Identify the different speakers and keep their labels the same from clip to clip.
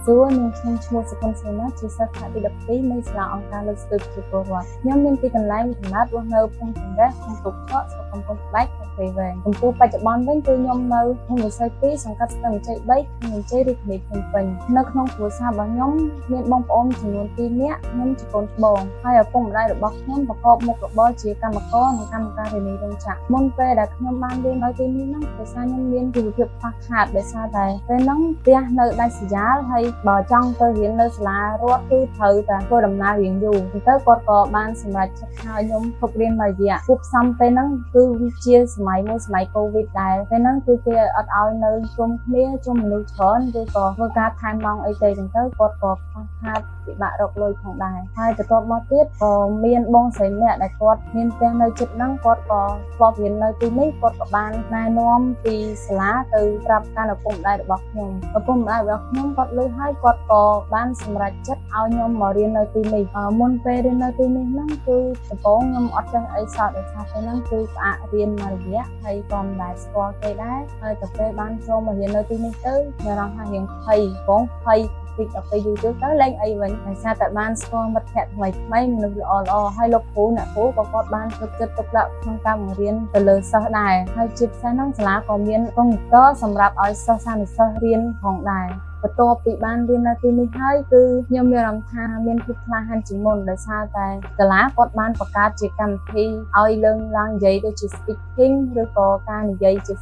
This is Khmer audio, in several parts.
Speaker 1: សួរនាងខ្ញុំឈ្មោះសុគន្ធសេនាជាសិស្សថ្នាក់ទី12នៃសាលាអង្គការលើកស្ទួយប្រជាពលរដ្ឋខ្ញុំមានទីកន្លែងកំណើតរស់នៅភូមិចង្រះក្នុងទូកកស្រុកកំពង់ត្បែកខេត្តព្រៃវែងចំពោះបច្ចុប្បន្នវិញគឺខ្ញុំនៅភូមិវិស័យ2សង្កាត់ស្ទឹងជ័យ3ខណ្ឌជ័យរាជធានីភ្នំពេញនៅក្នុងគ្រួសាររបស់ខ្ញុំមានបងប្អូនចំនួន2នាក់ខ្ញុំជាកូនច្បងហើយឪពុកម្ដាយរបស់ខ្ញុំប្រកបមុខរបរជាកម្មករនិងកម្មការធានារោងចក្រមុនពេលដែលខ្ញុំបានរៀននៅទីនេះគ្រួសារខ្ញុំមានជីវភាពខ្វះខាតដោយសារតែពេលហ្នឹងផ្ទះនៅដាច់ស្រយាលហើយបើចង់ទៅរៀននៅសាលារដ្ឋគឺត្រូវតែធ្វើដំណើររៀងយូរទៅគាត់ក៏បានសម្រេចចិត្តឲ្យខ្ញុំឈប់រៀនមួយរយៈគូផ្សំពេលហ្នឹងគឺជាសម័យមួយសម័យកូវីដដែរពេលហ្នឹងគឺគេអត់ឲ្យនៅជុំគ្នាជុំមនុស្សច្រើនឬក៏ធ្វើការថែមម៉ោងអីទេចឹងទៅគាត់ក៏ខ្វះខាតពិបាករកលុយផងដែរហើយបន្ទាប់មកទៀតក៏មានបងស្រីម្នាក់ដែលគាត់មានផ្ទះនៅជិតហ្នឹងគាត់ក៏ធ្លាប់រៀននៅទីនេះគាត់ក៏បានណែនាំពីសាលាទៅប្រាប់ការឪពុកម្ដាយរបស់ខ្ញុំឪពុកម្ដាយរបស់ខ្ញុំគាត់លើហើយគាត់ក៏បានសម្រេចចិត្តឲ្យខ្ញុំមករៀននៅទីនេះមុនពេលរៀននៅទីនេះហ្នឹងគឺដំបូងខ្ញុំអត់ចេះអីសោះដោយសារពេលហ្នឹងគឺផ្អាករៀនមួយរយៈហើយក៏មិនដែលស្គាល់គេដែរហើយទៅពេលបានចូលមករៀននៅទីនេះទៅមានអារម្មណ៍ថារៀងភ័យបងភ័យតិចដល់ពេលយូរទៅលេងអីវិញដោយសារតែបានស្គាល់មិត្តភក្តិថ្មីមនុស្សល្អហើយលោកគ្រូអ្នកគ្រូក៏គាត់បានទឹកចិត្តទុកដាក់ក្នុងការបង្រៀនទៅលើសិស្សដែរហើយជាពិសេសហ្នឹងសាលាក៏មានកុំព្យូទ័រសម្រាប់ឲ្យសិស្សានុសិស្សរៀនផងដែរបន្ទាប់ពីបានរៀននៅទីនេះហើយគឺខ្ញុំមានអារម្មណ៍ថាមានភាពក្លាហានជាងមុនដោយសារតែសាលាគាត់បានបង្កើតជាកម្មវិធីឲ្យឡើងនិយាយដូចជា speaking ឬក៏ការនិយាយជា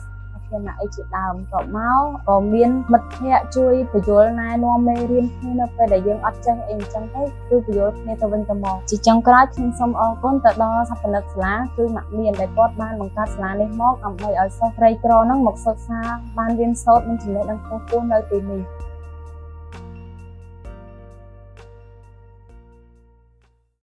Speaker 1: អីជាដើមក៏មកក៏មានមិត្តភ័ក្តិជួយបញ្យល់ណែនាំមេរៀនគ្នានៅពេលដែលយើងអត់ចេះអីអញ្ចឹងទៅគឺបញ្យល់គ្នាទៅវិញទៅមកជាចុងក្រោយខ្ញុំសូមអរគុណទៅដល់ស្ថាបនិកសាលាគឺម៉ាក់មានដែលគាត់បានបង្កើតសាលានេះមកដើម្បីឲ្យសិស្សក្រីក្រហ្នឹងមកសិក្សាបានរៀនសូត្រនិងចំណេះដឹងខ្ពស់ៗនៅទីនេះ